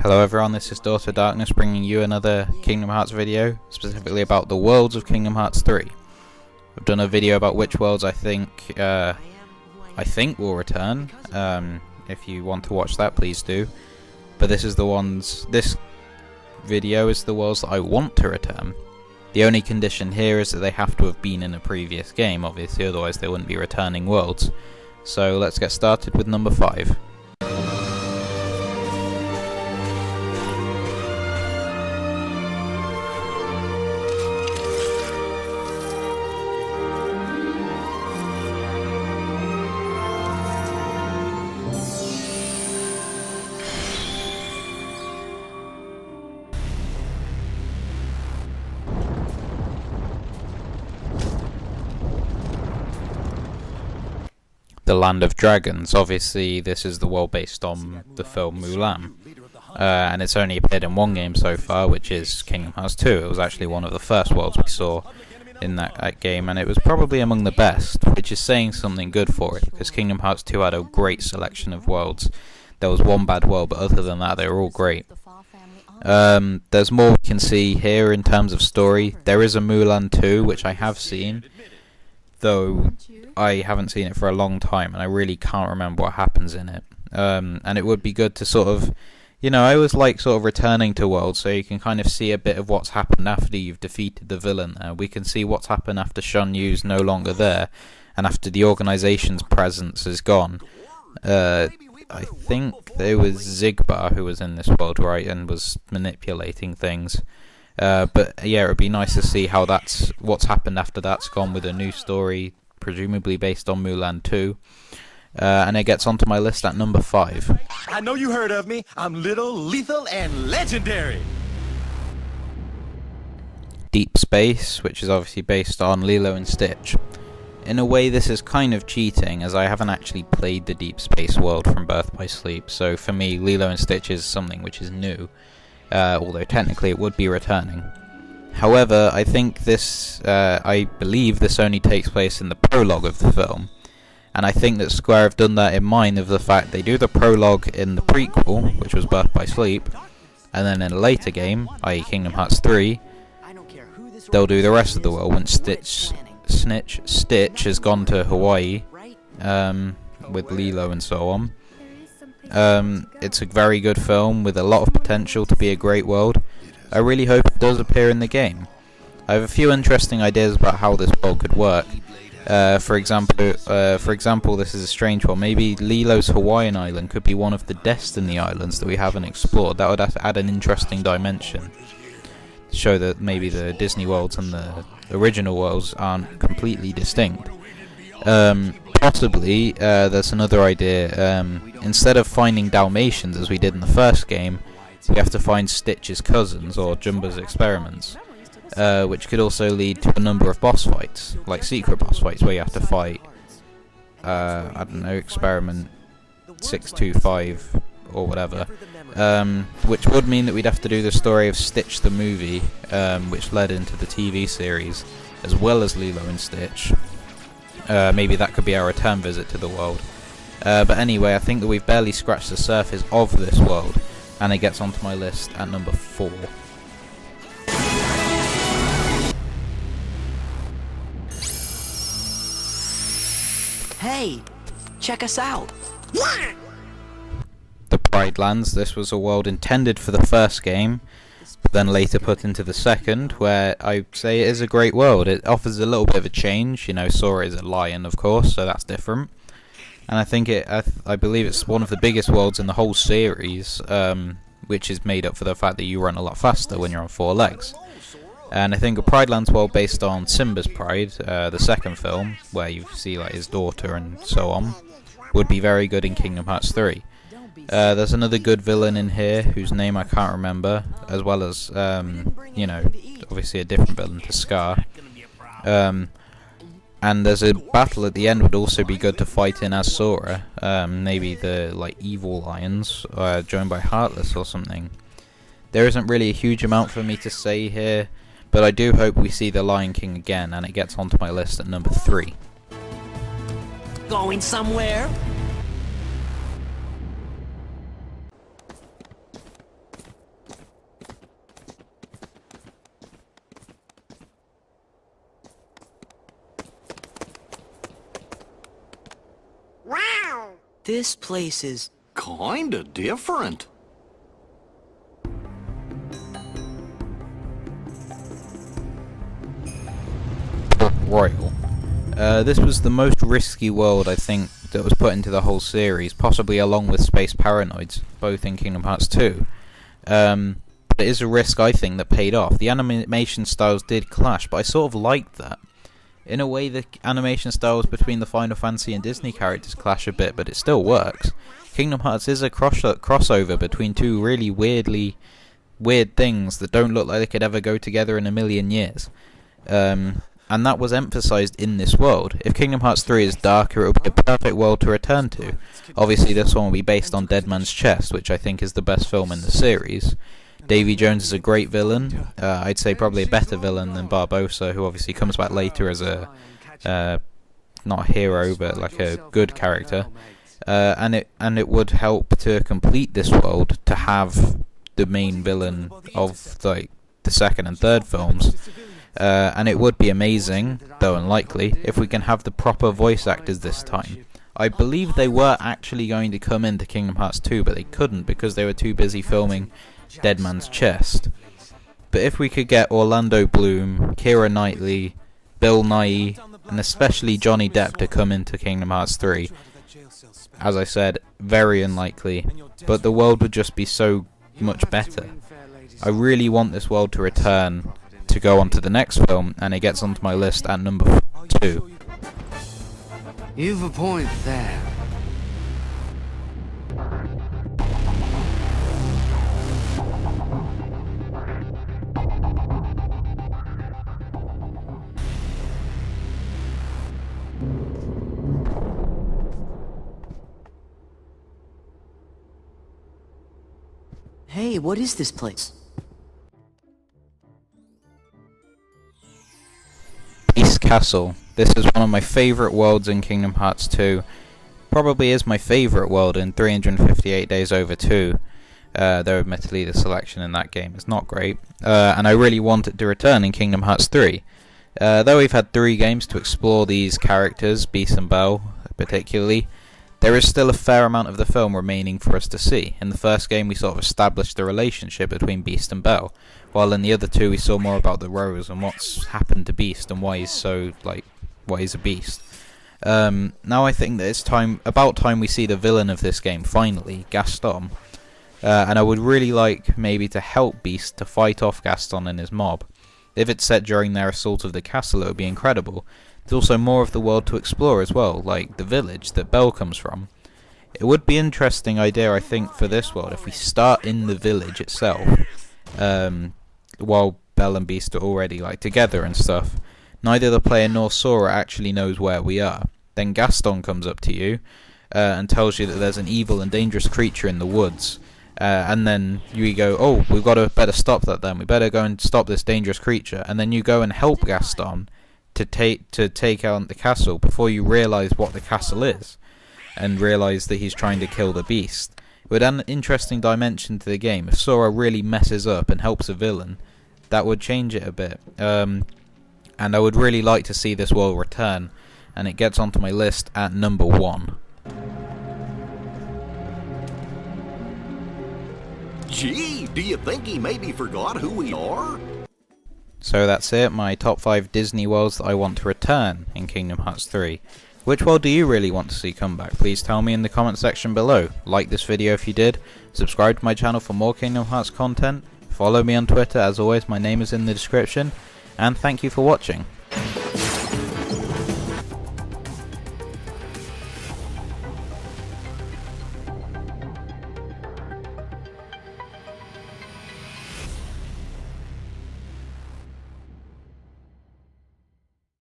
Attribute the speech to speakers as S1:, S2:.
S1: Hello everyone, this is Daughter of Darkness bringing you another Kingdom Hearts video, specifically about the worlds of Kingdom Hearts 3. I've done a video about which worlds I think will return. If you want to watch that, please do. But this video is the worlds that I want to return. The only condition here is that they have to have been in a previous game, obviously, otherwise they wouldn't be returning worlds. So let's get started with number 5. The Land of Dragons. Obviously this is the world based on the film Mulan, and it's only appeared in one game so far, which is Kingdom Hearts 2. It was actually one of the first worlds we saw in that game, and it was probably among the best, which is saying something good for it, because Kingdom Hearts 2 had a great selection of worlds. There was one bad world, but other than that they were all great. There's more we can see here in terms of story. There is a Mulan 2, which I have seen, though I haven't seen it for a long time, and I really can't remember what happens in it. And it would be good to sort of, I always like sort of returning to worlds, so you can kind of see a bit of what's happened after you've defeated the villain. We can see what's happened after Shan Yu's no longer there, and after the organization's presence is gone. I think there was Zigbar who was in this world, right, and was manipulating things. But yeah, it would be nice to see how what's happened after that's gone, with a new story, presumably based on Mulan 2. And it gets onto my list at number 5.
S2: I know you heard of me. I'm little, lethal, and legendary.
S1: Deep Space, which is obviously based on Lilo and Stitch. In a way, this is kind of cheating, as I haven't actually played the Deep Space world from Birth by Sleep, so for me, Lilo and Stitch is something which is new. Although technically it would be returning. However, I think I believe this only takes place in the prologue of the film, and I think that Square have done that in mind of the fact they do the prologue in the prequel, which was Birth by Sleep, and then in a later game, i.e. Kingdom Hearts 3, they'll do the rest of the world when Stitch has gone to Hawaii, with Lilo and so on. It's a very good film with a lot of potential to be a great world. I really hope it does appear in the game. I have a few interesting ideas about how this world could work. For example, this is a strange one. Maybe Lilo's Hawaiian island could be one of the Destiny Islands that we haven't explored. That would add an interesting dimension to show that maybe the Disney worlds and the original worlds aren't completely distinct. Possibly, there's another idea. Instead of finding Dalmatians as we did in the first game, we have to find Stitch's cousins, or Jumba's experiments, which could also lead to a number of boss fights, like secret boss fights, where you have to fight, Experiment 625, or whatever, which would mean that we'd have to do the story of Stitch the movie, which led into the TV series, as well as Lilo and Stitch. Maybe that could be our return visit to the world. But anyway, I think that we've barely scratched the surface of this world, and it gets onto my list at number 4.
S3: Hey, check us out.
S1: The Pride Lands. This was a world intended for the first game, but then later put into the second, where I'd say it is a great world. It offers a little bit of a change. Sora is a lion, of course, so that's different. And I think I believe it's one of the biggest worlds in the whole series, which is made up for the fact that you run a lot faster when you're on 4 legs. And I think a Pride Lands world based on Simba's Pride, the second film, where you see like his daughter and so on, would be very good in Kingdom Hearts 3. There's another good villain in here whose name I can't remember, as well as, obviously a different villain to Scar. And there's a battle at the end would also be good to fight in as Sora. Maybe the evil lions, joined by Heartless or something. There isn't really a huge amount for me to say here, but I do hope we see the Lion King again, and it gets onto my list at number 3.
S3: Going somewhere? This place is...
S4: Kinda different.
S1: Royal. This was the most risky world, I think, that was put into the whole series, possibly along with Space Paranoids, both in Kingdom Hearts 2. But it is a risk, I think, that paid off. The animation styles did clash, but I sort of liked that. In a way, the animation styles between the Final Fantasy and Disney characters clash a bit, but it still works. Kingdom Hearts is a crossover between two really weird things that don't look like they could ever go together in a million years. And that was emphasised in this world. If Kingdom Hearts 3 is darker, it will be a perfect world to return to. Obviously, this one will be based on Dead Man's Chest, which I think is the best film in the series. Davy Jones is a great villain. I'd say probably a better villain than Barbossa, who obviously comes back later as a not a hero, but like a good character. And it would help to complete this world to have the main villain of like the second and third films. And it would be amazing, though unlikely, if we can have the proper voice actors this time. I believe they were actually going to come into Kingdom Hearts 2, but they couldn't because they were too busy filming Dead Man's Chest. But if we could get Orlando Bloom, Keira Knightley, Bill Nighy, and especially Johnny Depp to come into Kingdom Hearts 3, as I said, very unlikely, but the world would just be so much better. I really want this world to return to go on to the next film, and it gets onto my list at number 2.
S5: You've a point there.
S3: Hey, what is this place?
S1: Beast Castle. This is one of my favourite worlds in Kingdom Hearts 2. Probably is my favourite world in 358 Days Over 2. Though admittedly the selection in that game is not great. And I really want it to return in Kingdom Hearts 3. Though we've had 3 games to explore these characters, Beast and Belle particularly, there is still a fair amount of the film remaining for us to see. In the first game we sort of established the relationship between Beast and Belle, while in the other 2 we saw more about the Rose and what's happened to Beast and why he's so, why he's a beast. Now I think that it's about time we see the villain of this game, finally, Gaston. And I would really like maybe to help Beast to fight off Gaston and his mob. If it's set during their assault of the castle, it would be incredible. There's also more of the world to explore as well, like the village that Belle comes from. It would be an interesting idea, I think, for this world if we start in the village itself, while Belle and Beast are already together and stuff. Neither the player nor Sora actually knows where we are. Then Gaston comes up to you and tells you that there's an evil and dangerous creature in the woods. And then you go, oh, we've got to better stop that then. We better go and stop this dangerous creature. And then you go and help Gaston to take out the castle before you realise what the castle is. And realise that he's trying to kill the beast. It would add an interesting dimension to the game. If Sora really messes up and helps a villain, that would change it a bit. And I would really like to see this world return. And it gets onto my list at number 1.
S4: Gee, do you think he maybe forgot who we are?
S1: So that's it, my top 5 Disney worlds that I want to return in Kingdom Hearts 3. Which world do you really want to see come back? Please tell me in the comment section below. Like this video if you did, subscribe to my channel for more Kingdom Hearts content, follow me on Twitter, as always my name is in the description, and thank you for watching.